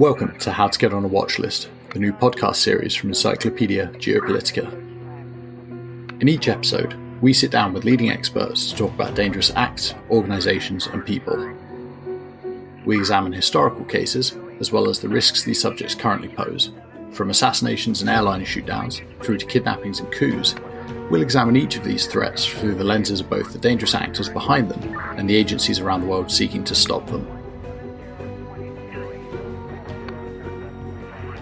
Welcome to How to Get on a Watchlist, the new podcast series from Encyclopedia Geopolitica. In each episode, we sit down with leading experts to talk about dangerous acts, organisations and people. We examine historical cases, as well as the risks these subjects currently pose. From assassinations and airliner shootdowns, through to kidnappings and coups, we'll examine each of these threats through the lenses of both the dangerous actors behind them and the agencies around the world seeking to stop them.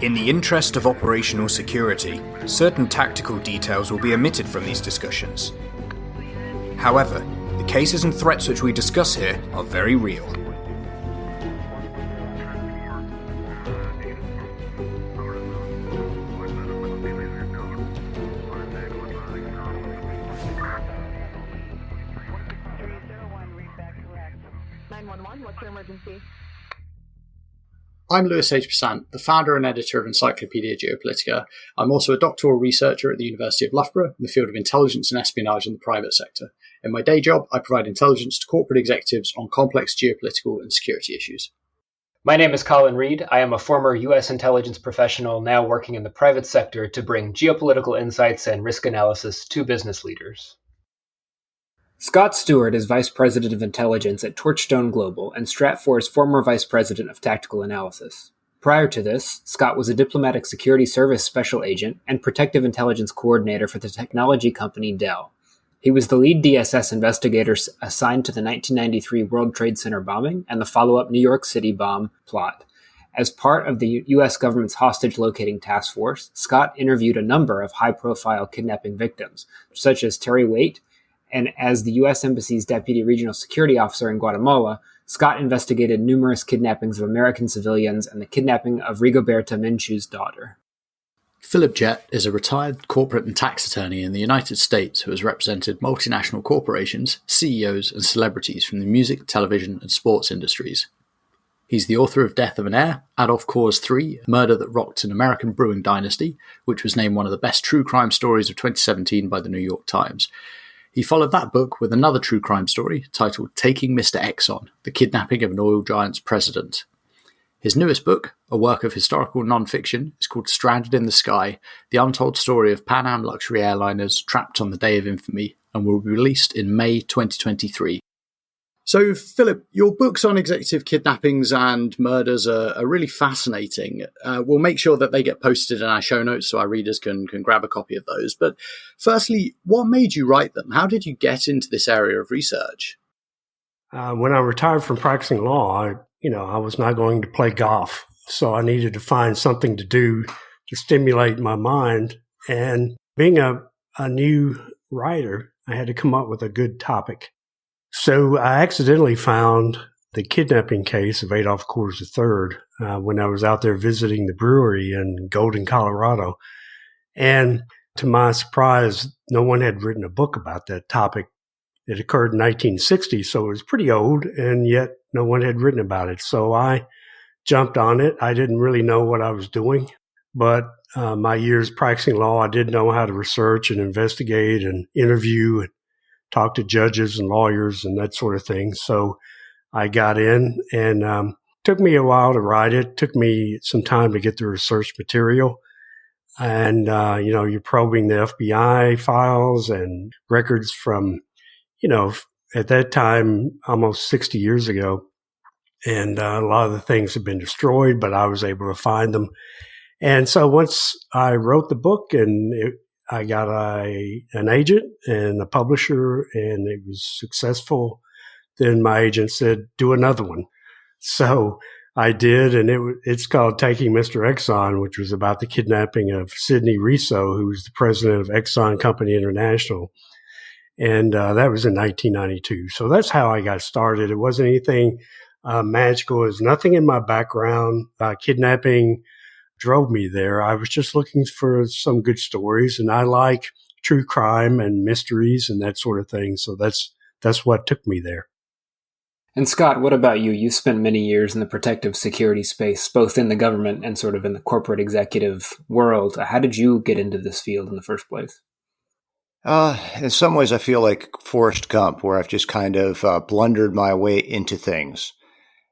In the interest of operational security, certain tactical details will be omitted from these discussions. However, the cases and threats which we discuss here are very real. What's your emergency? I'm Lewis H. Besant, the founder and editor of Encyclopedia Geopolitica. I'm also a doctoral researcher at the University of Loughborough in the field of intelligence and espionage in the private sector. In my day job, I provide intelligence to corporate executives on complex geopolitical and security issues. My name is Colin Reed. I am a former U.S. intelligence professional now working in the private sector to bring geopolitical insights and risk analysis to business leaders. Scott Stewart is Vice President of Intelligence at TorchStone Global and Stratfor's former Vice President of Tactical Analysis. Prior to this, Scott was a Diplomatic Security Service Special Agent and Protective Intelligence Coordinator for the technology company Dell. He was the lead DSS investigator assigned to the 1993 World Trade Center bombing and the follow-up New York City bomb plot. As part of the U.S. government's Hostage Locating Taskforce, Scott interviewed a number of high-profile kidnapping victims, such as Terry Waite, and as the U.S. Embassy's Deputy Regional Security Officer in Guatemala, Scott investigated numerous kidnappings of American civilians and the kidnapping of Rigoberta Menchu's daughter. Philip Jett is a retired corporate and tax attorney in the United States who has represented multinational corporations, CEOs and celebrities from the music, television and sports industries. He's the author of Death of an Heir, Adolph Coors III, Murder That Rocked an American Brewing Dynasty, which was named one of the best true crime stories of 2017 by the New York Times. He followed that book with another true crime story titled Taking Mr. Exxon, The Kidnapping of an Oil Giant's President. His newest book, a work of historical nonfiction, is called Stranded in the Sky, The Untold Story of Pan Am Luxury Airliners Trapped on the Day of Infamy, and will be released in May 2023. So, Philip, your books on executive kidnappings and murders are really fascinating. We'll make sure that they get posted in our show notes so our readers can grab a copy of those. But firstly, what made you write them? How did you get into this area of research? When I retired from practicing law, I was not going to play golf. So I needed to find something to do to stimulate my mind. And being a new writer, I had to come up with a good topic. So I accidentally found the kidnapping case of Adolph Coors III when I was out there visiting the brewery in Golden, Colorado. And to my surprise, no one had written a book about that topic. It occurred in 1960, so it was pretty old, and yet no one had written about it. So I jumped on it. I didn't really know what I was doing, but my years practicing law, I did know how to research and investigate and interview and talk to judges and lawyers and that sort of thing. So I got in, and took me a while to write it. Took me some time to get the research material. And, you're probing the FBI files and records from, at that time, almost 60 years ago. And a lot of the things have been destroyed, but I was able to find them. And so once I wrote the book and I got an agent and a publisher, and it was successful, then my agent said, do another one. So I did, and it's called Taking Mr. Exxon, which was about the kidnapping of Sidney Riso, who was the president of Exxon Company International. And that was in 1992. So that's how I got started. It wasn't anything magical. There's nothing in my background. Kidnapping drove me there. I was just looking for some good stories, and I like true crime and mysteries and that sort of thing. So that's what took me there. And Scott, what about you? You've spent many years in the protective security space, both in the government and sort of in the corporate executive world. How did you get into this field in the first place? In some ways, I feel like Forrest Gump, where I've just kind of blundered my way into things.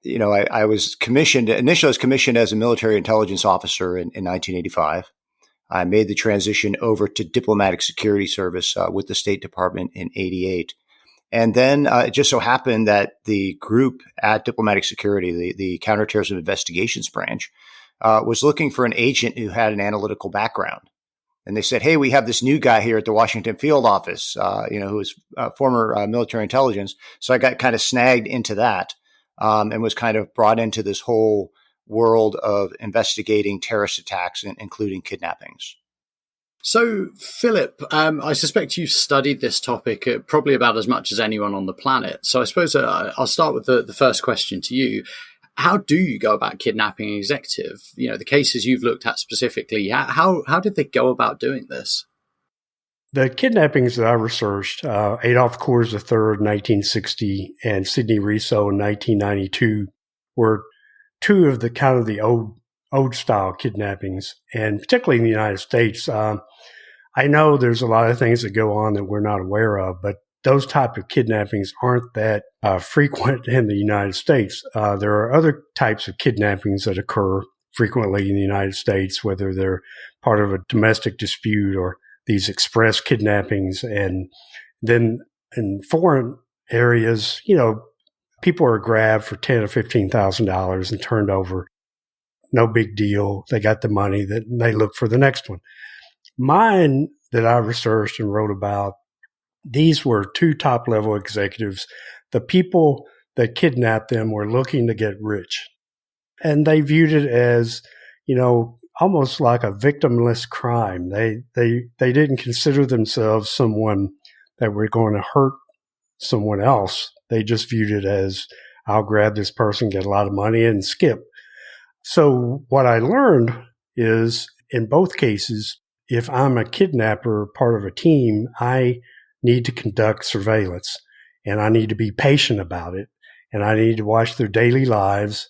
I was commissioned, initially I was commissioned as a military intelligence officer in 1985. I made the transition over to diplomatic security service with the State Department in 88. And then it just so happened that the group at Diplomatic Security, the Counterterrorism Investigations Branch, was looking for an agent who had an analytical background. And they said, hey, we have this new guy here at the Washington field office, who is former military intelligence. So I got kind of snagged into that and was kind of brought into this whole world of investigating terrorist attacks, including kidnappings. So, Philip, I suspect you've studied this topic probably about as much as anyone on the planet. So I suppose I'll start with the first question to you. How do you go about kidnapping an executive? The cases you've looked at specifically, how did they go about doing this? The kidnappings that I researched, Adolph Coors III in 1960 and Sidney Riso in 1992, were two of the kind of the old style kidnappings, and particularly in the United States. I know there's a lot of things that go on that we're not aware of, but those type of kidnappings aren't that frequent in the United States. There are other types of kidnappings that occur frequently in the United States, whether they're part of a domestic dispute or these express kidnappings. And then in foreign areas, people are grabbed for $10,000 or $15,000 and turned over. No big deal. They got the money, that they look for the next one. Mine that I researched and wrote about, these were two top-level executives. The people that kidnapped them were looking to get rich. And they viewed it as, almost like a victimless crime. They didn't consider themselves someone that were going to hurt someone else. They just viewed it as, I'll grab this person, get a lot of money, and skip. So what I learned is, in both cases, if I'm a kidnapper, part of a team, I need to conduct surveillance, and I need to be patient about it, and I need to watch their daily lives,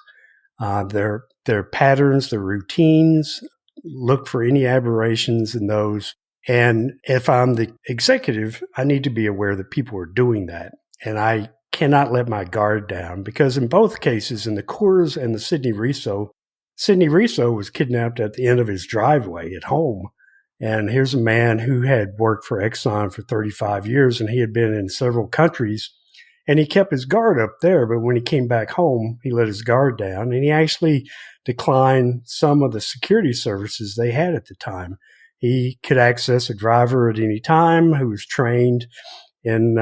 their patterns, their routines, look for any aberrations in those. And if I'm the executive, I need to be aware that people are doing that, and I cannot let my guard down, because in both cases, in the Coors and the Sidney Riso was kidnapped at the end of his driveway at home. And here's a man who had worked for Exxon for 35 years, and he had been in several countries, and he kept his guard up there. But when he came back home, he let his guard down, and he actually declined some of the security services they had at the time. He could access a driver at any time who was trained in,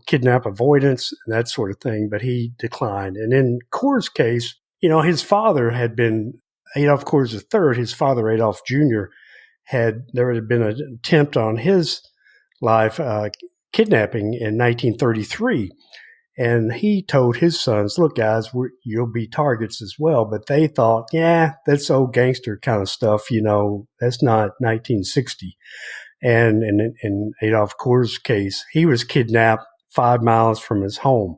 kidnap avoidance and that sort of thing, but he declined. And in Coors' case, his father had been Adolph Coors III, his father, Adolph Jr., there had been an attempt on his life, kidnapping in 1933. And he told his sons, look, guys, you'll be targets as well. But they thought, yeah, that's old gangster kind of stuff. That's not 1960. And in Adolph Coors' case, he was kidnapped 5 miles from his home.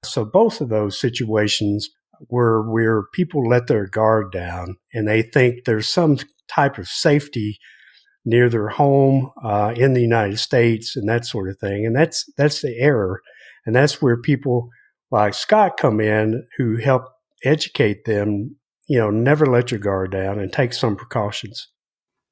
So both of those situations were where people let their guard down and they think there's some type of safety near their home in the United States and that sort of thing. And that's the error. And that's where people like Scott come in who help educate them, never let your guard down and take some precautions.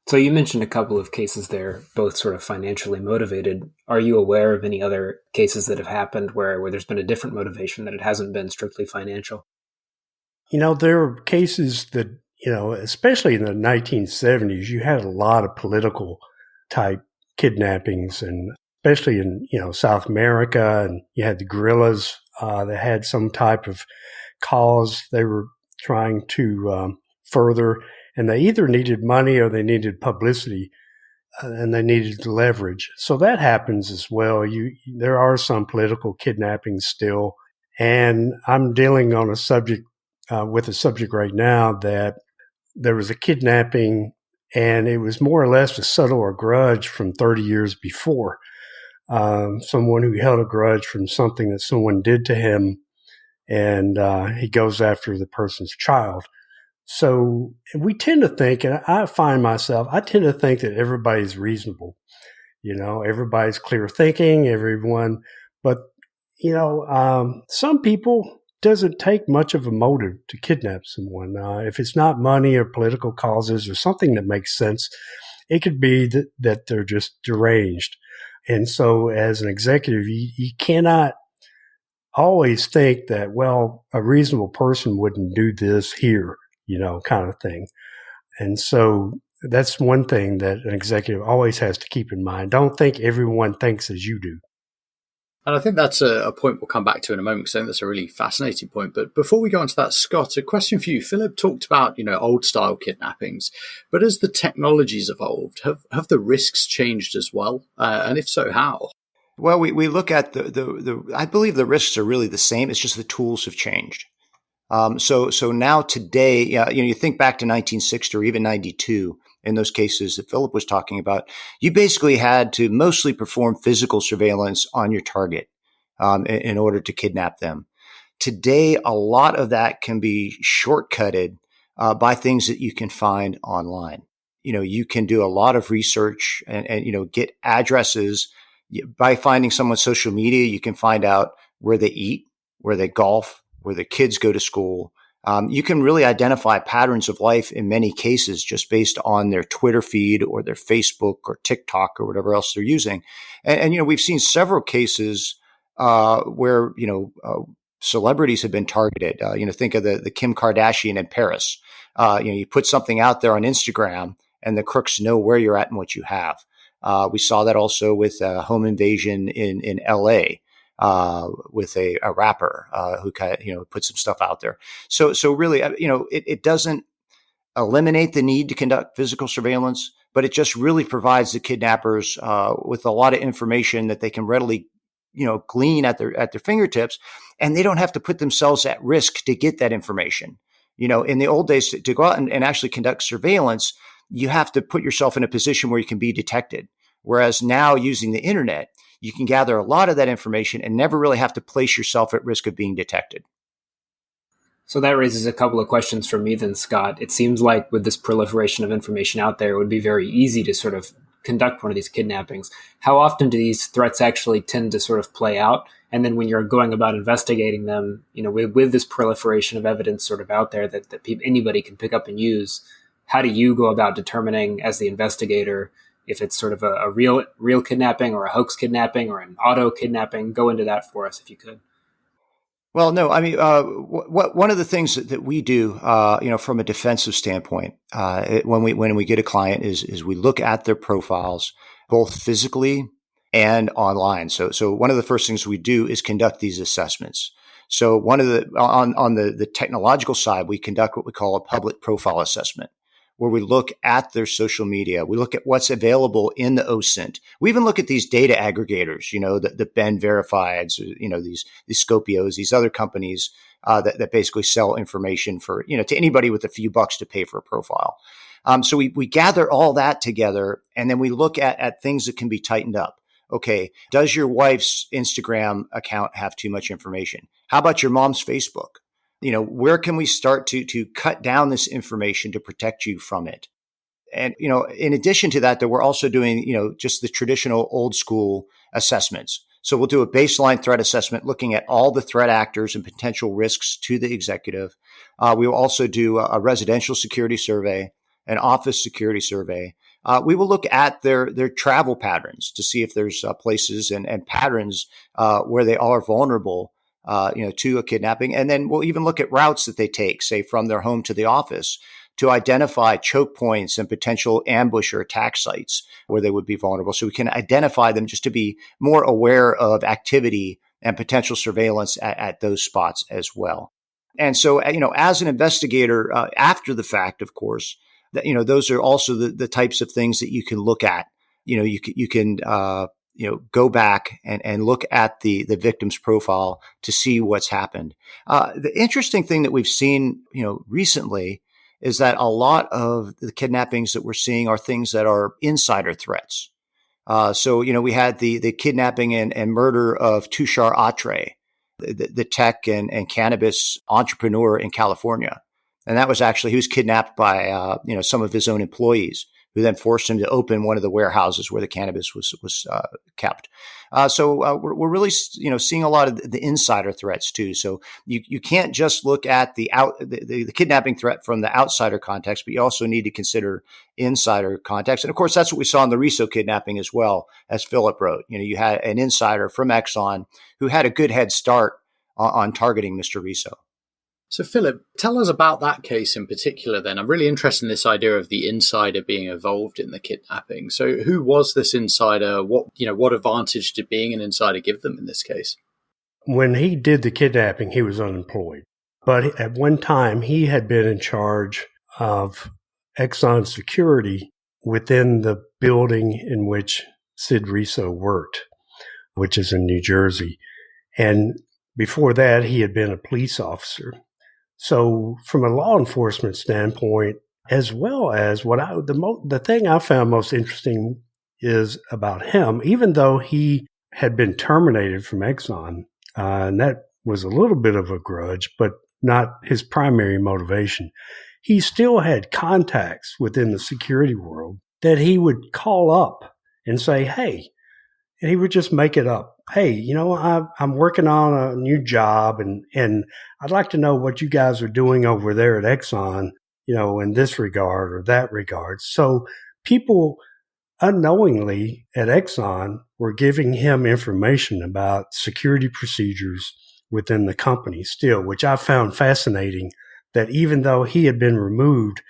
So you mentioned a couple of cases there, both sort of financially motivated. Are you aware of any other cases that have happened where there's been a different motivation, that it hasn't been strictly financial? There are cases that, especially in the 1970s, you had a lot of political type kidnappings, and especially in, South America, and you had the guerrillas that had some type of cause they were trying to further, and they either needed money or they needed publicity, and they needed leverage. So that happens as well. There are some political kidnappings still, and I'm dealing on with a subject right now that there was a kidnapping, and it was more or less to settle a grudge from 30 years before. Someone who held a grudge from something that someone did to him, and he goes after the person's child. So we tend to think, and I tend to think that everybody's reasonable. Everybody's clear thinking, but some people doesn't take much of a motive to kidnap someone. If it's not money or political causes or something that makes sense, it could be that they're just deranged. And so as an executive, you cannot always think that, well, a reasonable person wouldn't do this here, kind of thing. And so that's one thing that an executive always has to keep in mind. Don't think everyone thinks as you do. And I think that's a point we'll come back to in a moment, because I think that's a really fascinating point. But before we go on to that, Scott, a question for you. Philip talked about, old style kidnappings, but as the technologies evolved, have the risks changed as well? And if so, how? Well, we look at I believe the risks are really the same. It's just the tools have changed. So now today, you think back to 1960 or even 92, in those cases that Philip was talking about, you basically had to mostly perform physical surveillance on your target in order to kidnap them. Today, a lot of that can be shortcutted by things that you can find online. You can do a lot of research and get addresses. By finding someone's social media, you can find out where they eat, where they golf, where the kids go to school. You can really identify patterns of life in many cases just based on their Twitter feed or their Facebook or TikTok or whatever else they're using. And we've seen several cases where, celebrities have been targeted. Think of the Kim Kardashian in Paris. You put something out there on Instagram and the crooks know where you're at and what you have. We saw that also with a home invasion in LA. With a rapper who put some stuff out there. So really, it doesn't eliminate the need to conduct physical surveillance, but it just really provides the kidnappers with a lot of information that they can readily, glean at their fingertips, and they don't have to put themselves at risk to get that information. In the old days, to go out and actually conduct surveillance, you have to put yourself in a position where you can be detected. Whereas now, using the internet, you can gather a lot of that information and never really have to place yourself at risk of being detected. So that raises a couple of questions for me then, Scott. It seems like with this proliferation of information out there, it would be very easy to sort of conduct one of these kidnappings. How often do these threats actually tend to sort of play out? And then when you're going about investigating them, with this proliferation of evidence sort of out there that anybody can pick up and use, how do you go about determining as the investigator if it's sort of a real kidnapping or a hoax kidnapping or an auto kidnapping? Go into that for us if you could. Well, no, I mean, one of the things that we do, from a defensive standpoint, when we get a client is we look at their profiles, both physically and online. So one of the first things we do is conduct these assessments. So one of on the technological side, we conduct what we call a public profile assessment, where we look at their social media. We look at what's available in the OSINT. We even look at these data aggregators, the Ben Verifieds, these Scopios, these other companies that basically sell information for, to anybody with a few bucks to pay for a profile. So we gather all that together, and then we look at things that can be tightened up. Okay, does your wife's Instagram account have too much information? How about your mom's Facebook? Where can we start to cut down this information to protect you from it? And, in addition to that, we're also doing, just the traditional old school assessments. So we'll do a baseline threat assessment looking at all the threat actors and potential risks to the executive. We will also do a residential security survey, an office security survey. We will look at their travel patterns to see if there's places and patterns where they are vulnerable to a kidnapping. And then we'll even look at routes that they take, say from their home to the office, to identify choke points and potential ambush or attack sites where they would be vulnerable. So we can identify them just to be more aware of activity and potential surveillance at those spots as well. And so, as an investigator, after the fact, of course, that, those are also the types of things that you can look at. You can go back and look at the victim's profile to see what's happened. The interesting thing that we've seen, recently is that a lot of the kidnappings that we're seeing are things that are insider threats. So we had the kidnapping and murder of Tushar Atre, the tech and cannabis entrepreneur in California. And that was actually, he was kidnapped by, some of his own employees who then forced him to open one of the warehouses where the cannabis was kept. We're really, seeing a lot of the insider threats too. So you can't just look at the kidnapping threat from the outsider context, but you also need to consider insider context. And of course, that's what we saw in the Riso kidnapping as well, as Philip wrote. You had an insider from Exxon who had a good head start on targeting Mr. Riso. So, Philip, tell us about that case in particular then. I'm really interested in this idea of the insider being involved in the kidnapping. So who was this insider? What advantage did being an insider give them in this case? When he did the kidnapping, he was unemployed. But at one time, he had been in charge of Exxon security within the building in which Sid Riso worked, which is in New Jersey. And before that, he had been a police officer. So from a law enforcement standpoint, as well as the thing I found most interesting is about him, even though he had been terminated from Exxon, and that was a little bit of a grudge, but not his primary motivation, he still had contacts within the security world that he would call up and say, hey, and he would just make it up. Hey, I'm working on a new job and I'd like to know what you guys are doing over there at Exxon, in this regard or that regard. So people unknowingly at Exxon were giving him information about security procedures within the company still, which I found fascinating, that even though he had been removed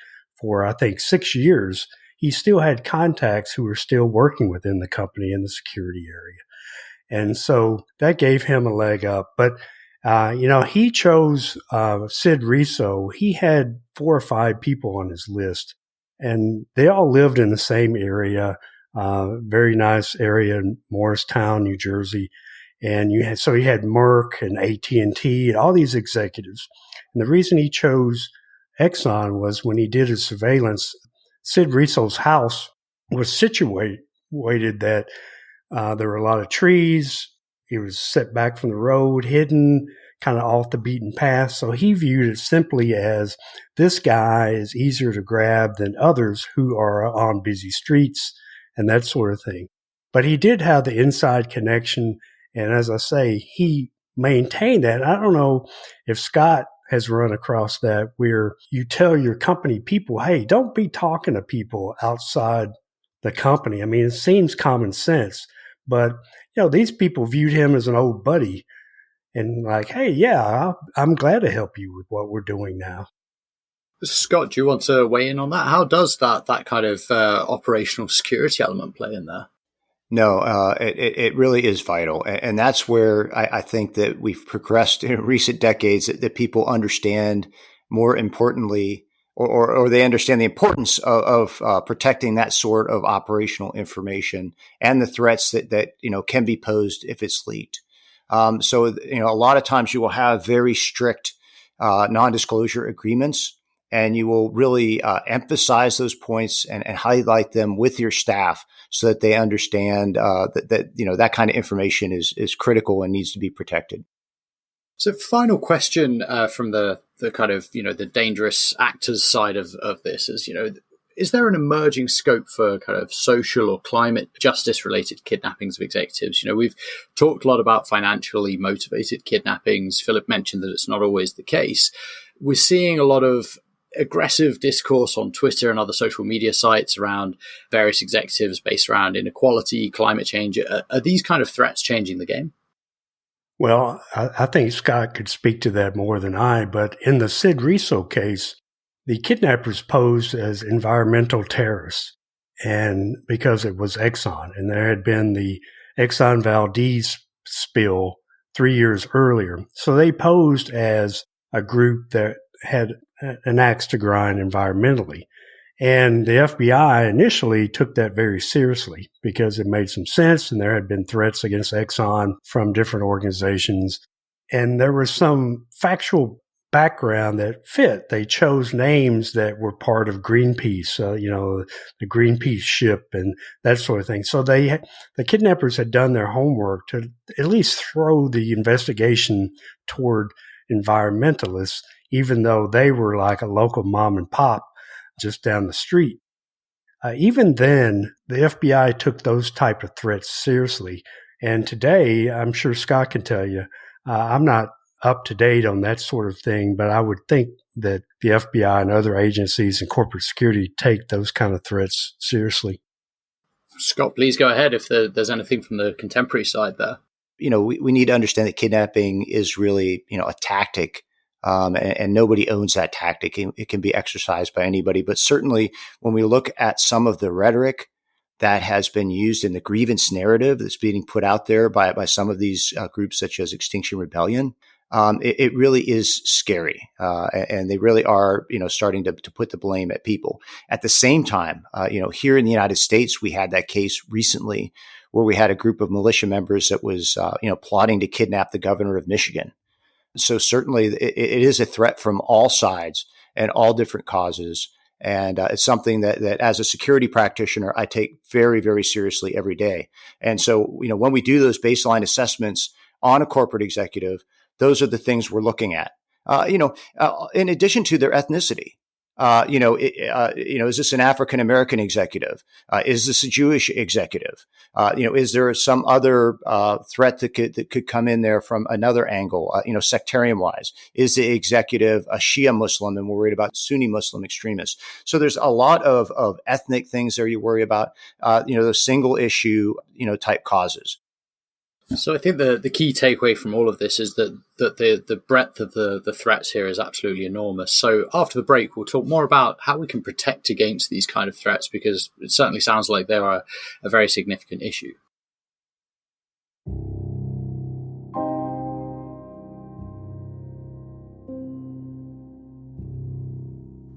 for, I think, 6 years, he still had contacts who were still working within the company in the security area. And so that gave him a leg up. But, he chose Sid Riso. He had 4 or 5 people on his list, and they all lived in the same area, very nice area in Morristown, New Jersey. And he had Merck and AT&T and all these executives. And the reason he chose Exxon was when he did his surveillance, Sid Riso's house was situated that there were a lot of trees. He was set back from the road, hidden, kind of off the beaten path. So he viewed it simply as this guy is easier to grab than others who are on busy streets and that sort of thing. But he did have the inside connection. And as I say, he maintained that. I don't know if Scott has run across that, where you tell your company people, hey, don't be talking to people outside the company. I mean, it seems common sense, but these people viewed him as an old buddy and like, hey, yeah, I'm glad to help you with what we're doing now. Scott, do you want to weigh in on that? How does that kind of operational security element play in there? No, it really is vital. And that's where I think that we've progressed in recent decades, that people understand more importantly, or they understand the importance of protecting that sort of operational information and the threats that can be posed if it's leaked. So a lot of times you will have very strict non-disclosure agreements, and you will really emphasize those points and highlight them with your staff so that they understand that kind of information is critical and needs to be protected. So, final question from the kind of the dangerous actors side of this is there an emerging scope for kind of social or climate justice related kidnappings of executives? We've talked a lot about financially motivated kidnappings. Philip mentioned that it's not always the case. We're seeing a lot of aggressive discourse on Twitter and other social media sites around various executives based around inequality, climate change. Are these kind of threats changing the game? Well, I think Scott could speak to that more than I, but in the Sid Riso case, the kidnappers posed as environmental terrorists, and because it was Exxon, and there had been the Exxon Valdez spill 3 years earlier. So they posed as a group that had an axe to grind environmentally. And the FBI initially took that very seriously because it made some sense, and there had been threats against Exxon from different organizations. And there was some factual background that fit. They chose names that were part of Greenpeace, the Greenpeace ship and that sort of thing. So the kidnappers had done their homework to at least throw the investigation toward environmentalists, even though they were like a local mom and pop just down the street. Even then, the FBI took those type of threats seriously. And today, I'm sure Scott can tell you, I'm not up to date on that sort of thing, but I would think that the FBI and other agencies and corporate security take those kind of threats seriously. Scott, please go ahead if there's anything from the contemporary side there. We need to understand that kidnapping is really, a tactic, and nobody owns that tactic. It can be exercised by anybody. But certainly when we look at some of the rhetoric that has been used in the grievance narrative that's being put out there by some of these groups such as Extinction Rebellion, it really is scary. And they really are, starting to put the blame at people. At the same time, here in the United States, we had that case recently where we had a group of militia members that was, plotting to kidnap the governor of Michigan. So certainly it is a threat from all sides and all different causes. And it's something that as a security practitioner, I take very, very seriously every day. And so, when we do those baseline assessments on a corporate executive, those are the things we're looking at. In addition to their ethnicity, is this an African American executive? Is this a Jewish executive? Is there some other threat that could come in there from another angle? Sectarian wise, is the executive a Shia Muslim, and we're worried about Sunni Muslim extremists? So there's a lot of ethnic things there you worry about. Those single issue type causes. So I think the key takeaway from all of this is that the breadth of the threats here is absolutely enormous. So after the break, we'll talk more about how we can protect against these kind of threats, because it certainly sounds like they are a very significant issue.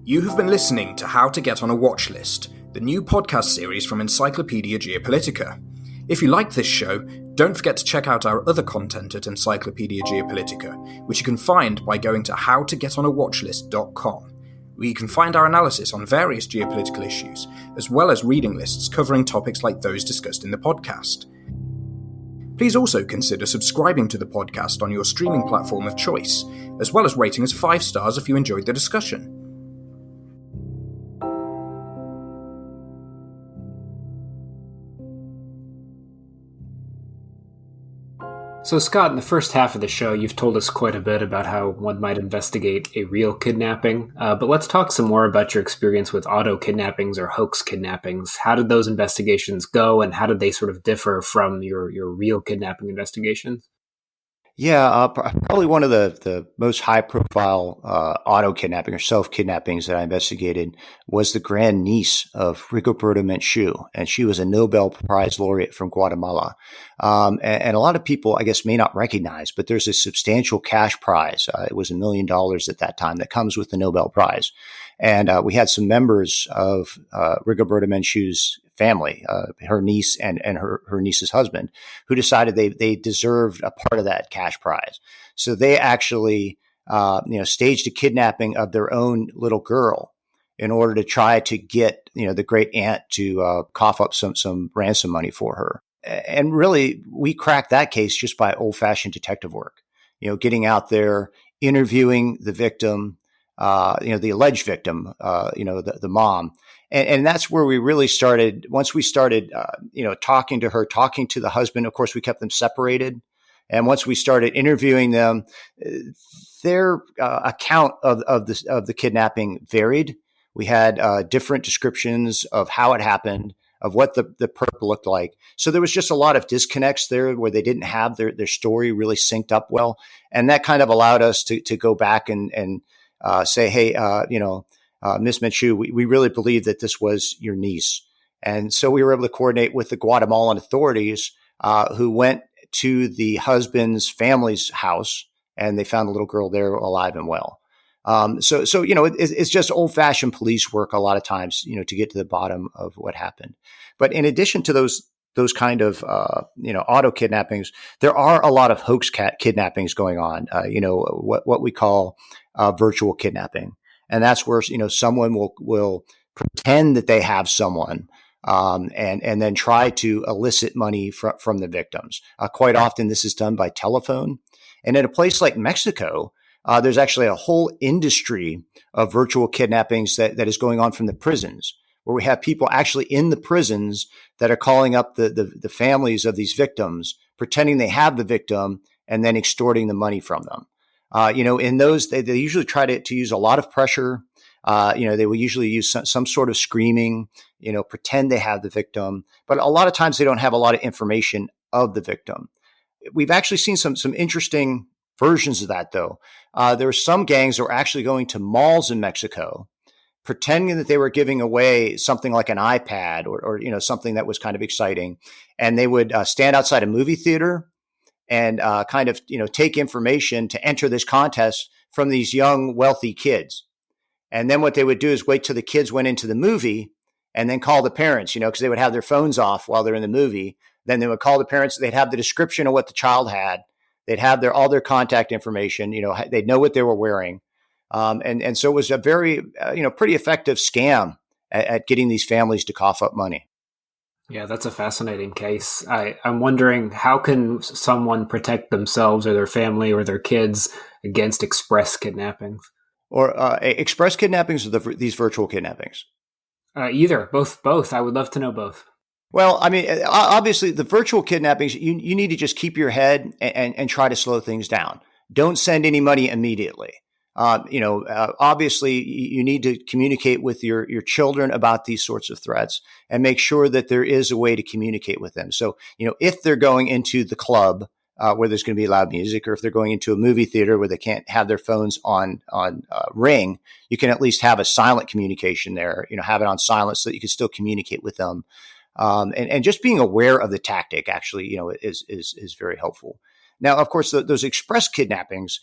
You have been listening to How to Get on a Watchlist, the new podcast series from Encyclopedia Geopolitica. If you like this show, don't forget to check out our other content at Encyclopedia Geopolitica, which you can find by going to howtogetonawatchlist.com, where you can find our analysis on various geopolitical issues, as well as reading lists covering topics like those discussed in the podcast. Please also consider subscribing to the podcast on your streaming platform of choice, as well as rating us 5 stars if you enjoyed the discussion. So, Scott, in the first half of the show, you've told us quite a bit about how one might investigate a real kidnapping, but let's talk some more about your experience with auto kidnappings or hoax kidnappings. How did those investigations go, and how did they sort of differ from your real kidnapping investigations? Yeah, probably one of the most high-profile auto kidnapping or self-kidnappings that I investigated was the grandniece of Rigoberta Menchu, and she was a Nobel Prize laureate from Guatemala. And a lot of people, I guess, may not recognize, but there's a substantial cash prize. It was $1 million at that time that comes with the Nobel Prize. And we had some members of Rigoberta Menchu's family, her niece and her niece's husband, who decided they deserved a part of that cash prize. So they actually, staged a kidnapping of their own little girl in order to try to get, the great aunt to cough up some ransom money for her. And really, we cracked that case just by old-fashioned detective work. Getting out there, interviewing the victim, the alleged victim, the mom. And that's where we really started. Once we started, talking to her, talking to the husband, of course, we kept them separated. And once we started interviewing them, their account of the kidnapping varied. We had different descriptions of how it happened, of what the perp looked like. So there was just a lot of disconnects there where they didn't have their story really synced up well. And that kind of allowed us to go back and say, hey, Miss Menchu, we really believe that this was your niece. And so we were able to coordinate with the Guatemalan authorities who went to the husband's family's house, and they found the little girl there alive and well. So it's just old-fashioned police work a lot of times, to get to the bottom of what happened. But in addition to those kind of, auto kidnappings, there are a lot of hoax kidnappings going on, what we call virtual kidnapping. And that's where, someone will pretend that they have someone, and then try to elicit money from the victims. Quite often this is done by telephone. And in a place like Mexico, there's actually a whole industry of virtual kidnappings that is going on from the prisons, where we have people actually in the prisons that are calling up the families of these victims, pretending they have the victim and then extorting the money from them. In those, they usually try to use a lot of pressure. They will usually use some sort of screaming, pretend they have the victim, but a lot of times they don't have a lot of information of the victim. We've actually seen some interesting versions of that, though. There are some gangs that were actually going to malls in Mexico, pretending that they were giving away something like an iPad or something that was kind of exciting. And they would stand outside a movie theater and take information to enter this contest from these young, wealthy kids. And then what they would do is wait till the kids went into the movie and then call the parents, because they would have their phones off while they're in the movie. Then they would call the parents. They'd have the description of what the child had. They'd have all their contact information. They'd know what they were wearing. And so it was a very, pretty effective scam at getting these families to cough up money. Yeah, that's a fascinating case. I'm wondering, how can someone protect themselves or their family or their kids against express kidnappings? Or express kidnappings or these virtual kidnappings? Either, both. I would love to know both. Well, I mean, obviously the virtual kidnappings, you need to just keep your head and try to slow things down. Don't send any money immediately. Obviously you need to communicate with your children about these sorts of threats and make sure that there is a way to communicate with them. So, if they're going into the club where there's going to be loud music, or if they're going into a movie theater where they can't have their phones on ring, you can at least have a silent communication there, have it on silent so that you can still communicate with them. And just being aware of the tactic actually, is very helpful. Now, of course, those express kidnappings,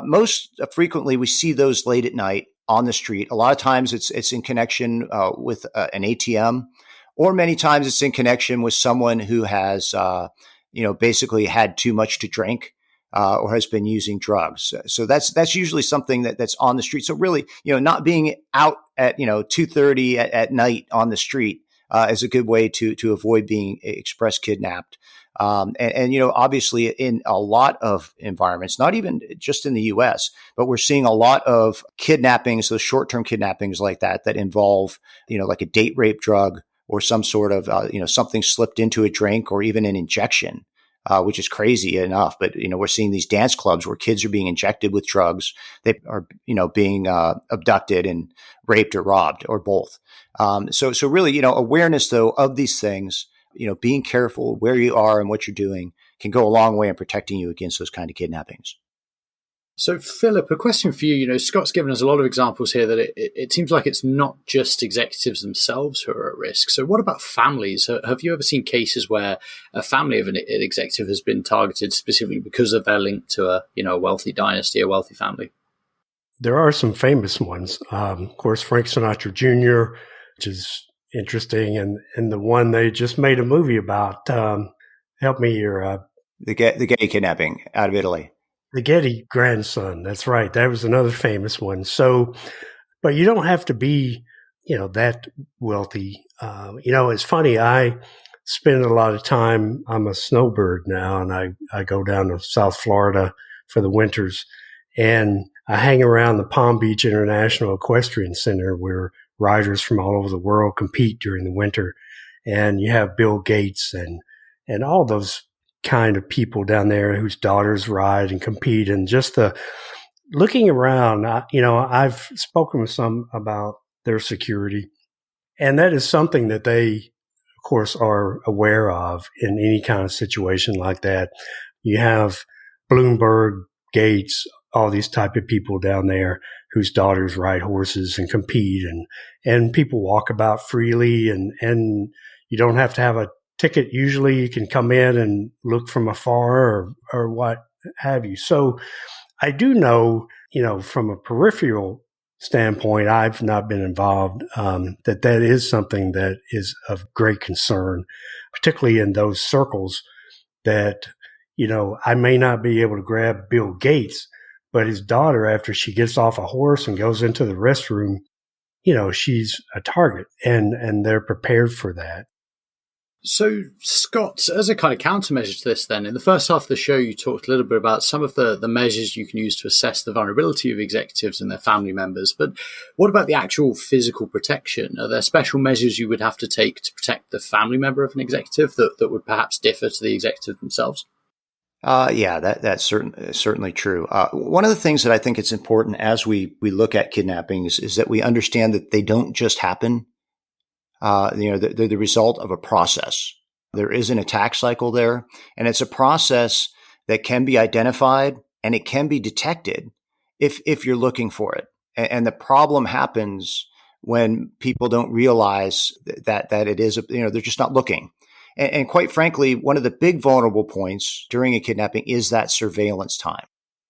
most frequently we see those late at night on the street. A lot of times it's in connection with an ATM, or many times it's in connection with someone who has, basically had too much to drink or has been using drugs. So that's usually something that's on the street. So really, not being out at 2:30 at night on the street is a good way to avoid being express kidnapped. Obviously in a lot of environments, not even just in the US, but we're seeing a lot of kidnappings, those short-term kidnappings like that involve, like a date rape drug or some sort of, something slipped into a drink or even an injection, which is crazy enough. But, we're seeing these dance clubs where kids are being injected with drugs. They are, being abducted and raped or robbed or both. So really, awareness though of these things, being careful where you are and what you're doing can go a long way in protecting you against those kind of kidnappings. So, Philip, a question for you. Scott's given us a lot of examples here that it seems like it's not just executives themselves who are at risk. So what about families? Have you ever seen cases where a family of an executive has been targeted specifically because of their link to a wealthy dynasty, a wealthy family? There are some famous ones. Of course, Frank Sinatra Jr., which is interesting, and the one they just made a movie about. Help me here. The Getty kidnapping out of Italy. The Getty grandson. That's right. That was another famous one. So, but you don't have to be, that wealthy. It's funny. I spend a lot of time. I'm a snowbird now, and I go down to South Florida for the winters, and I hang around the Palm Beach International Equestrian Center where riders from all over the world compete during the winter. And you have Bill Gates and all those kind of people down there whose daughters ride and compete. And just the looking around, I've spoken with some about their security. And that is something that they, of course, are aware of in any kind of situation like that. You have Bloomberg, Gates, all these type of people down there whose daughters ride horses and compete, and people walk about freely, and you don't have to have a ticket. Usually you can come in and look from afar or what have you. So I do know, from a peripheral standpoint, I've not been involved, that is something that is of great concern, particularly in those circles that, I may not be able to grab Bill Gates, but his daughter, after she gets off a horse and goes into the restroom, she's a target, and they're prepared for that. So, Scott, as a kind of countermeasure to this, then, in the first half of the show, you talked a little bit about some of the measures you can use to assess the vulnerability of executives and their family members. But what about the actual physical protection? Are there special measures you would have to take to protect the family member of an executive that would perhaps differ to the executive themselves? Yeah, that's certainly true. One of the things that I think it's important as we look at kidnappings is that we understand that they don't just happen. They're the result of a process. There is an attack cycle there, and it's a process that can be identified and it can be detected if you're looking for it. And the problem happens when people don't realize that it is, they're just not looking. And quite frankly, one of the big vulnerable points during a kidnapping is that surveillance time.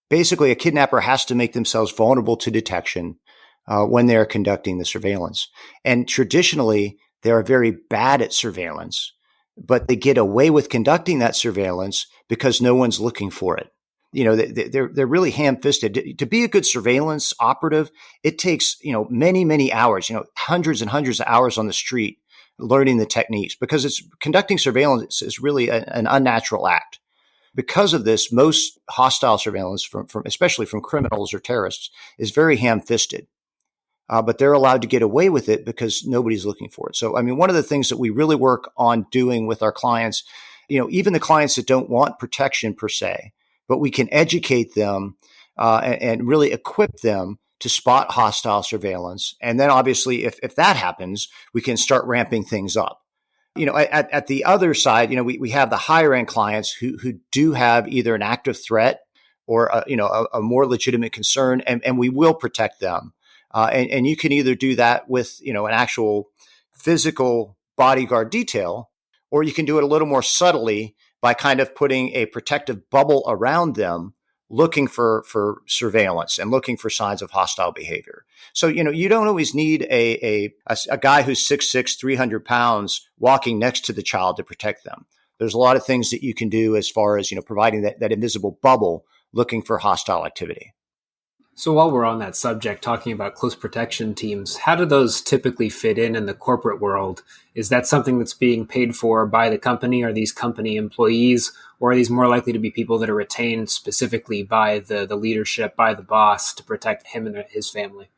Basically, a kidnapper has to make themselves vulnerable to detection when they're conducting the surveillance. And traditionally, they are very bad at surveillance, but they get away with conducting that surveillance because no one's looking for it. They're really ham-fisted. To be a good surveillance operative, it takes, many, many hours, hundreds and hundreds of hours on the street learning the techniques, because conducting surveillance is really an unnatural act. Because of this, most hostile surveillance from especially from criminals or terrorists is very ham-fisted. But they're allowed to get away with it because nobody's looking for it. So, one of the things that we really work on doing with our clients, even the clients that don't want protection per se, but we can educate them and really equip them to spot hostile surveillance. And then obviously, if that happens, we can start ramping things up. At the other side, we have the higher end clients who do have either an active threat or a more legitimate concern, and we will protect them. And you can either do that with an actual physical bodyguard detail, or you can do it a little more subtly by kind of putting a protective bubble around them, looking for surveillance and looking for signs of hostile behavior. So, you don't always need a guy who's 6'6", 300 pounds walking next to the child to protect them. There's a lot of things that you can do as far as, providing that invisible bubble, looking for hostile activity. So while we're on that subject, talking about close protection teams, how do those typically fit in the corporate world? Is that something that's being paid for by the company? Are these company employees? Or are these more likely to be people that are retained specifically by the leadership, by the boss, to protect him and his family?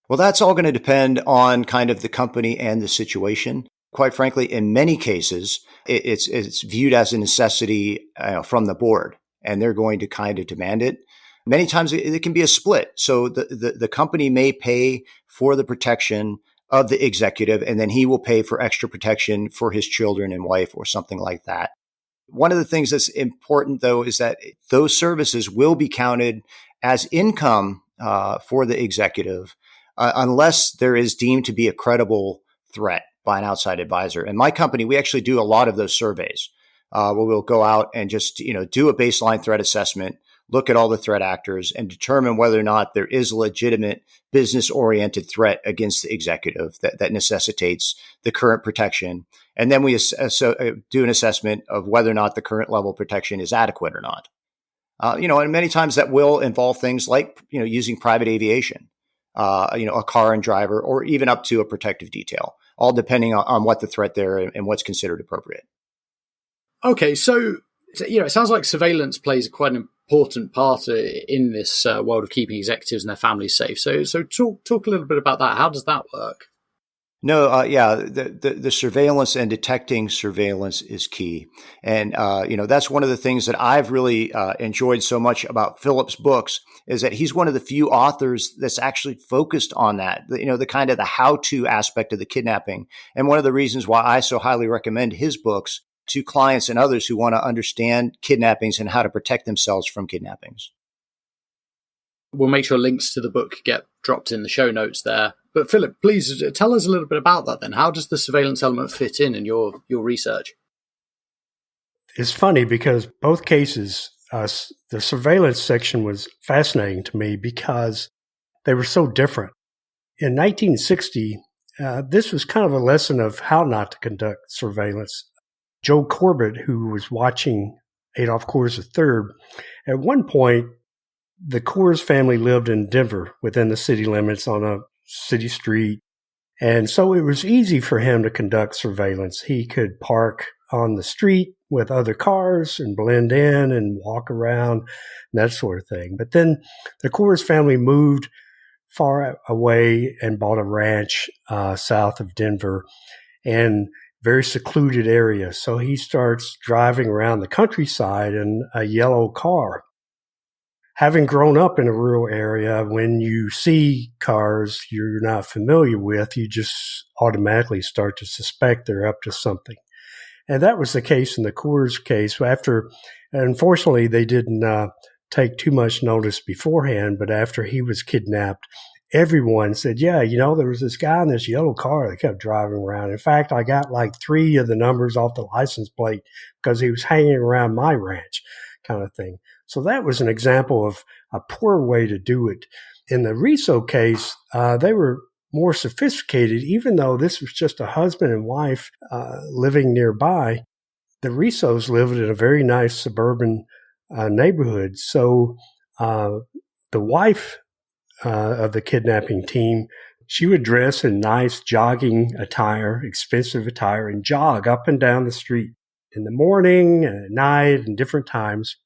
Well, that's all going to depend on kind of the company and the situation. Quite frankly, in many cases, it's viewed as a necessity from the board, and they're going to kind of demand it. Many times it can be a split. So the company may pay for the protection of the executive, and then he will pay for extra protection for his children and wife or something like that. One of the things that's important, though, is that those services will be counted as income for the executive unless there is deemed to be a credible threat by an outside advisor. And my company, we actually do a lot of those surveys where we'll go out and just do a baseline threat assessment, look at all the threat actors, and determine whether or not there is a legitimate business-oriented threat against the executive that necessitates the current protection. And then we do an assessment of whether or not the current level of protection is adequate or not. And many times that will involve things like, using private aviation, a car and driver, or even up to a protective detail, all depending on what the threat there and what's considered appropriate. Okay, so it sounds like surveillance plays quite an important part in this world of keeping executives and their families safe. So talk a little bit about that. How does that work? No, the surveillance and detecting surveillance is key. And, that's one of the things that I've really enjoyed so much about Philip's books is that he's one of the few authors that's actually focused on that, the kind of the how-to aspect of the kidnapping. And one of the reasons why I so highly recommend his books to clients and others who want to understand kidnappings and how to protect themselves from kidnappings. We'll make sure links to the book get dropped in the show notes there. But Philip, please tell us a little bit about that then. How does the surveillance element fit in your research? It's funny because both cases, the surveillance section was fascinating to me because they were so different. In 1960, this was kind of a lesson of how not to conduct surveillance. Joe Corbett, who was watching Adolph Coors III, at one point, the Coors family lived in Denver within the city limits on a city street. And so it was easy for him to conduct surveillance. He could park on the street with other cars and blend in and walk around and that sort of thing. But then the Coors family moved far away and bought a ranch south of Denver, and very secluded area. So he starts driving around the countryside in a yellow car. Having grown up in a rural area, when you see cars you're not familiar with, you just automatically start to suspect they're up to something. And that was the case in the Coors case. Unfortunately, they didn't take too much notice beforehand, but after he was kidnapped, everyone said, yeah, there was this guy in this yellow car that kept driving around. In fact, I got like 3 of the numbers off the license plate because he was hanging around my ranch, kind of thing. So that was an example of a poor way to do it. In the Riso case, they were more sophisticated, even though this was just a husband and wife living nearby. The Risos lived in a very nice suburban neighborhood. So the wife of the kidnapping team, she would dress in nice jogging attire, expensive attire, and jog up and down the street in the morning and at night and different times.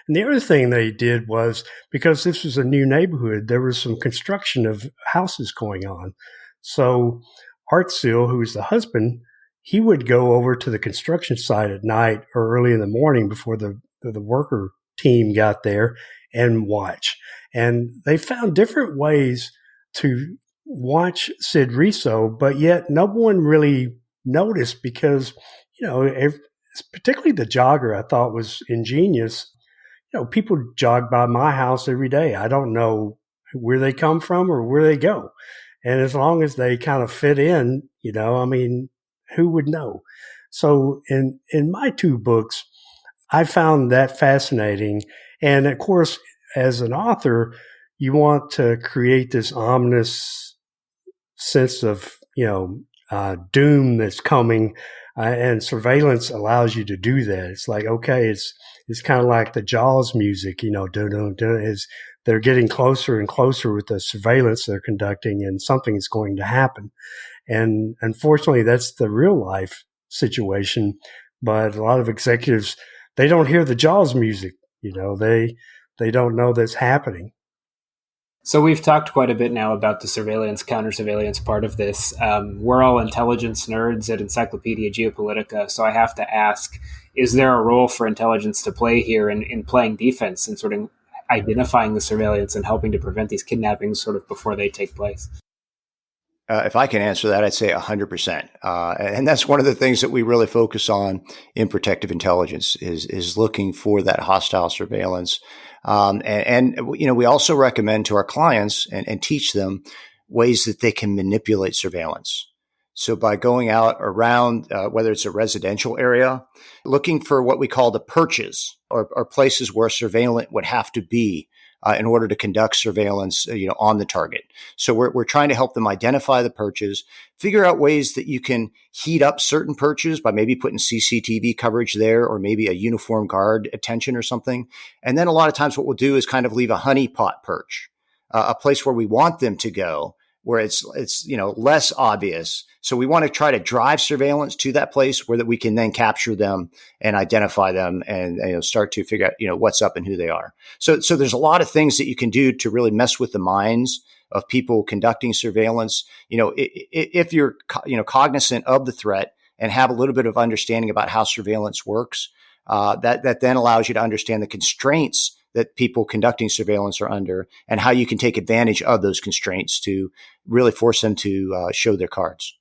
And the other thing they did was, because this was a new neighborhood, there was some construction of houses going on. So Art Seal, who was the husband, he would go over to the construction site at night or early in the morning before the worker team got there and watch. And they found different ways to watch Sid Riso, but yet no one really noticed because, particularly the jogger, I thought was ingenious. People jog by my house every day. I don't know where they come from or where they go. And as long as they kind of fit in, who would know? So in my 2 books, I found that fascinating. And of course, as an author, you want to create this ominous sense of, doom that's coming. And surveillance allows you to do that. It's like, okay, it's kind of like the Jaws music, dun, dun, dun, is they're getting closer and closer with the surveillance they're conducting, and something's going to happen. And unfortunately, that's the real life situation. But a lot of executives, they don't hear the Jaws music. They don't know that's happening. So we've talked quite a bit now about the surveillance, counter-surveillance part of this. We're all intelligence nerds at Encyclopedia Geopolitica, so I have to ask, is there a role for intelligence to play here in playing defense and sort of identifying the surveillance and helping to prevent these kidnappings sort of before they take place? If I can answer that, I'd say 100%. And that's one of the things that we really focus on in protective intelligence is looking for that hostile surveillance. We also recommend to our clients and teach them ways that they can manipulate surveillance. So by going out around, whether it's a residential area, looking for what we call the perches or places where surveillance would have to be in order to conduct surveillance, on the target. So we're trying to help them identify the perches, figure out ways that you can heat up certain perches by maybe putting CCTV coverage there or maybe a uniform guard attention or something. And then a lot of times what we'll do is kind of leave a honeypot perch, a place where we want them to go, where it's less obvious. So we want to try to drive surveillance to that place where that we can then capture them and identify them and start to figure out what's up and who they are. So there's a lot of things that you can do to really mess with the minds of people conducting surveillance. If you're cognizant of the threat and have a little bit of understanding about how surveillance works, that then allows you to understand the constraints that people conducting surveillance are under and how you can take advantage of those constraints to really force them to show their cards.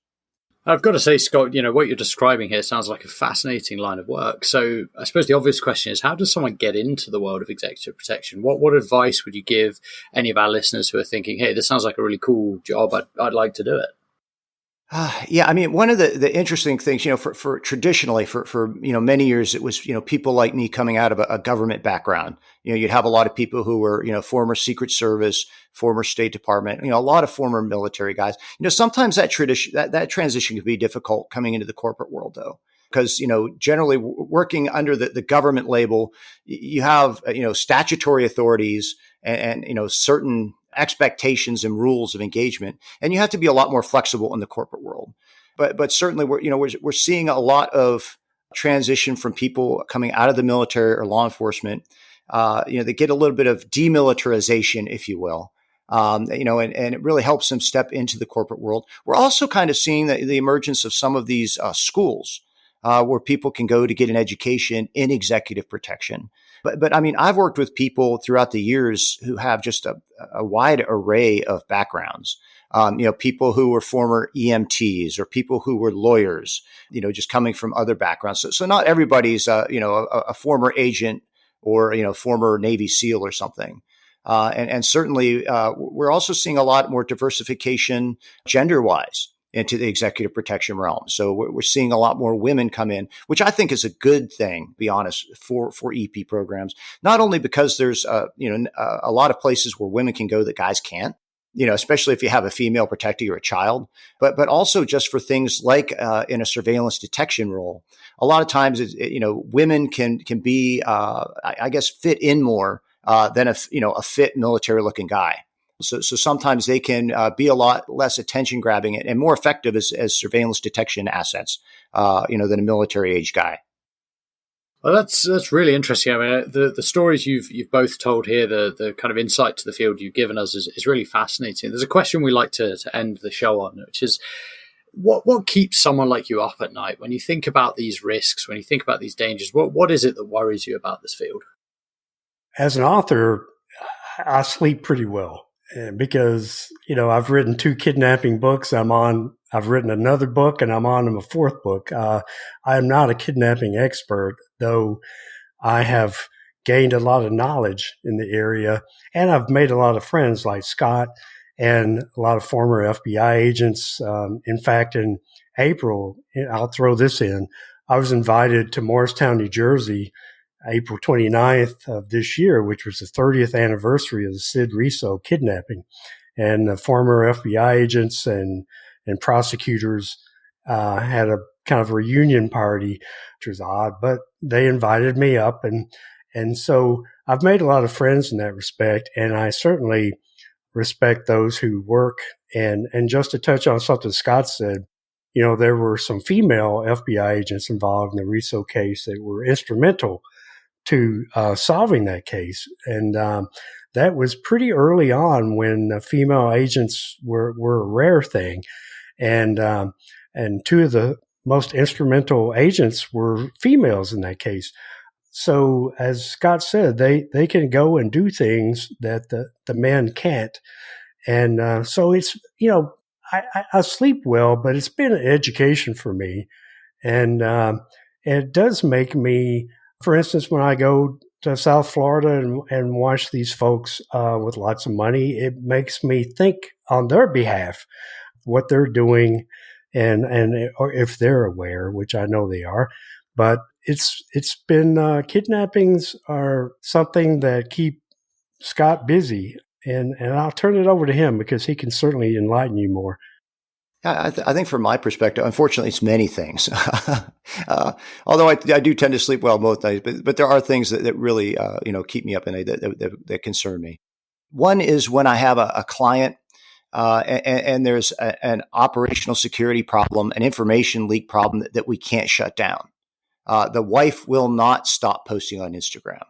I've got to say, Scott, what you're describing here sounds like a fascinating line of work. So I suppose the obvious question is, how does someone get into the world of executive protection? What advice would you give any of our listeners who are thinking, hey, this sounds like a really cool job, I'd like to do it? One of the interesting things, for traditionally for many years, it was, people like me coming out of a government background. You'd have a lot of people who were, former Secret Service, former State Department, a lot of former military guys. Sometimes that transition can be difficult coming into the corporate world, though. Because, generally working under the government label, you have, statutory authorities and certain expectations and rules of engagement. And you have to be a lot more flexible in the corporate world. But certainly we're seeing a lot of transition from people coming out of the military or law enforcement. They get a little bit of demilitarization, if you will. And it really helps them step into the corporate world. We're also kind of seeing the emergence of some of these schools where people can go to get an education in executive protection. But I mean, I've worked with people throughout the years who have just a wide array of backgrounds. People who were former EMTs or people who were lawyers, just coming from other backgrounds. So not everybody's, a former agent or, former Navy SEAL or something. And certainly we're also seeing a lot more diversification gender-wise into the executive protection realm. So we're seeing a lot more women come in, which I think is a good thing, to be honest, for EP programs. Not only because there's a lot of places where women can go that guys can't, especially if you have a female protectee or a child, but also just for things like in a surveillance detection role. A lot of times, women can be, I guess, fit in more than a fit military looking guy. So sometimes they can be a lot less attention grabbing and more effective as surveillance detection assets, than a military age guy. Well, that's really interesting. I mean, the stories you've both told here, the kind of insight to the field you've given us is really fascinating. There's a question we like to end the show on, which is what keeps someone like you up at night when you think about these risks, when you think about these dangers? What is it that worries you about this field? As an author, I sleep pretty well because, I've written 2 kidnapping books. I've written another book and I'm on a 4th book. I am not a kidnapping expert, though I have gained a lot of knowledge in the area and I've made a lot of friends like Scott and a lot of former FBI agents. In fact, in April, I'll throw this in, I was invited to Morristown, New Jersey, April 29th of this year, which was the 30th anniversary of the Sid Riso kidnapping. And the former FBI agents and prosecutors had a kind of reunion party, which was odd, but they invited me up. And so I've made a lot of friends in that respect. And I certainly respect those who work. And just to touch on something Scott said, there were some female FBI agents involved in the Riso case that were instrumental to solving that case. And that was pretty early on when female agents were a rare thing. And 2 of the most instrumental agents were females in that case. So as Scott said, they can go and do things that the men can't. And so it's, I sleep well, but it's been an education for me. And it does make me, for instance, when I go to South Florida and watch these folks with lots of money, it makes me think on their behalf what they're doing or if they're aware, which I know they are. But it's been kidnappings are something that keep Scott busy, and I'll turn it over to him because he can certainly enlighten you more. I think from my perspective, unfortunately, it's many things. Although I do tend to sleep well most nights, but there are things that really, keep me up at night that concern me. One is when I have a client and there's an operational security problem, an information leak problem that we can't shut down. The wife will not stop posting on Instagram.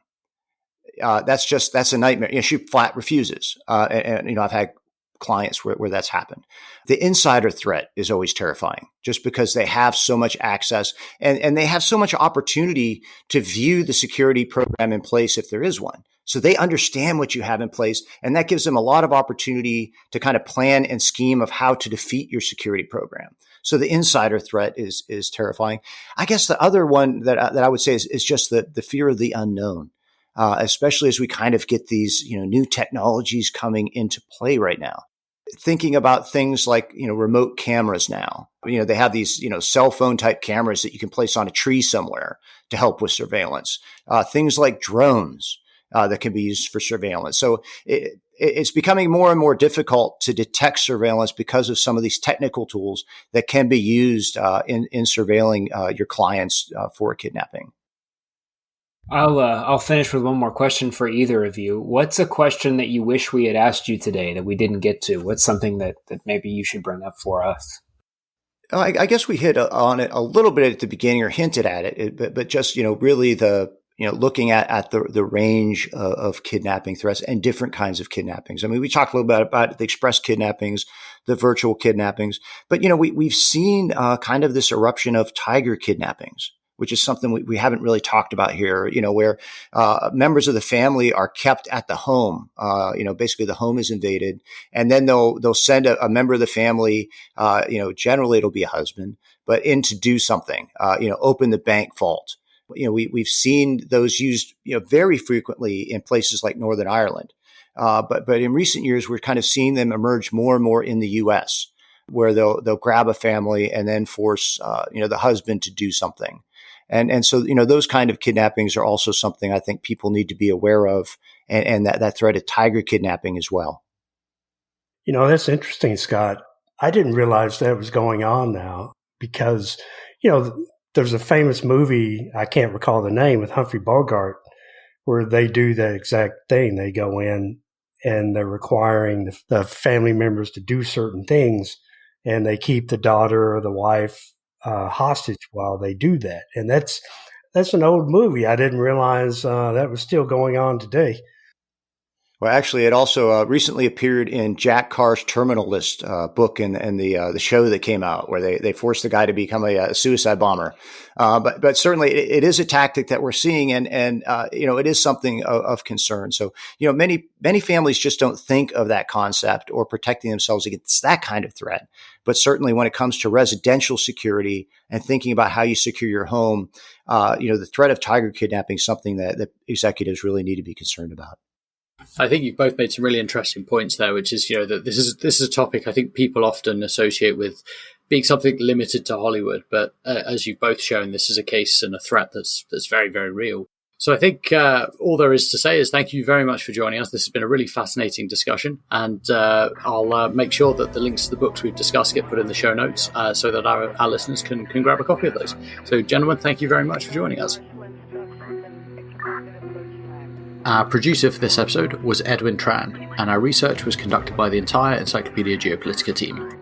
That's a nightmare. She flat refuses. And I've had clients where that's happened. The insider threat is always terrifying just because they have so much access and they have so much opportunity to view the security program in place if there is one. So they understand what you have in place, and that gives them a lot of opportunity to kind of plan and scheme of how to defeat your security program. So the insider threat is terrifying. I guess the other one that I would say is just the fear of the unknown. Especially as we kind of get these, new technologies coming into play right now. Thinking about things like, remote cameras now. They have these, cell phone type cameras that you can place on a tree somewhere to help with surveillance. Things like drones that can be used for surveillance. So it's becoming more and more difficult to detect surveillance because of some of these technical tools that can be used in surveilling your clients for kidnapping. I'll finish with one more question for either of you. What's a question that you wish we had asked you today that we didn't get to? What's something that maybe you should bring up for us? I guess we hit on it a little bit at the beginning or hinted at it, but just, really looking at the range of kidnapping threats and different kinds of kidnappings. I mean, we talked a little bit about the express kidnappings, the virtual kidnappings, but, we've seen kind of this eruption of tiger kidnappings, which is something we haven't really talked about here, where members of the family are kept at the home. Basically the home is invaded, and then they'll send a member of the family, generally it'll be a husband, but in to do something, open the bank vault. We've seen those used, very frequently in places like Northern Ireland. But in recent years, we're kind of seeing them emerge more and more in the U.S., where they'll grab a family and then force, the husband to do something. And so, those kind of kidnappings are also something I think people need to be aware of, and that threat of tiger kidnapping as well. That's interesting, Scott. I didn't realize that was going on now because, there's a famous movie, I can't recall the name, with Humphrey Bogart, where they do that exact thing. They go in and they're requiring the family members to do certain things, and they keep the daughter or the wife hostage while they do that. And that's an old movie. I didn't realize that was still going on today. Well, actually, it also recently appeared in Jack Carr's Terminal List book and the show that came out, where they forced the guy to become a suicide bomber. But certainly, it is a tactic that we're seeing, and it is something of concern. So many families just don't think of that concept or protecting themselves against that kind of threat. But certainly, when it comes to residential security and thinking about how you secure your home, the threat of tiger kidnapping is something that executives really need to be concerned about. I think you've both made some really interesting points there, which is, that this is a topic I think people often associate with being something limited to Hollywood. But as you've both shown, this is a case and a threat that's very, very real. So I think all there is to say is thank you very much for joining us. This has been a really fascinating discussion, and I'll make sure that the links to the books we've discussed get put in the show notes so that our listeners can grab a copy of those. So, gentlemen, thank you very much for joining us. Our producer for this episode was Edwin Tran, and our research was conducted by the entire Encyclopedia Geopolitica team.